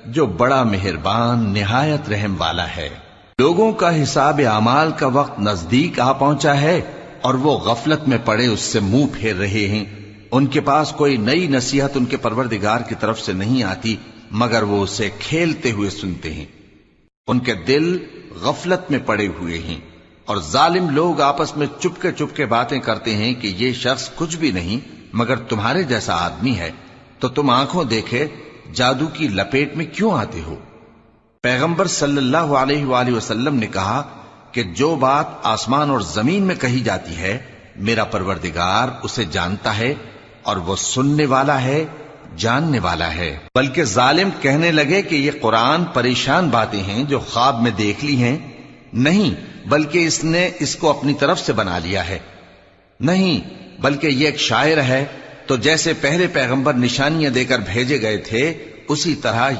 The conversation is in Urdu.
جو بڑا مہربان نہایت رحم والا ہے۔ لوگوں کا حساب اعمال کا وقت نزدیک آ پہنچا ہے اور وہ غفلت میں پڑے اس سے منہ پھیر رہے ہیں۔ ان کے پاس کوئی نئی نصیحت ان کے پروردگار کی طرف سے نہیں آتی مگر وہ اسے کھیلتے ہوئے سنتے ہیں۔ ان کے دل غفلت میں پڑے ہوئے ہیں اور ظالم لوگ آپس میں چپکے باتیں کرتے ہیں کہ یہ شخص کچھ بھی نہیں مگر تمہارے جیسا آدمی ہے، تو تم آنکھوں دیکھے جادو کی لپیٹ میں کیوں آتے ہو؟ پیغمبر صلی اللہ علیہ وآلہ وسلم نے کہا کہ جو بات آسمان اور زمین میں کہی جاتی ہے میرا پروردگار اسے جانتا ہے اور وہ سننے والا ہے، جاننے والا ہے۔ بلکہ ظالم کہنے لگے کہ یہ قرآن پریشان باتیں ہیں جو خواب میں دیکھ لی ہیں، نہیں بلکہ اس نے اس کو اپنی طرف سے بنا لیا ہے، نہیں بلکہ یہ ایک شاعر ہے۔ تو جیسے پہلے پیغمبر نشانیاں دے کر بھیجے گئے تھے اسی طرح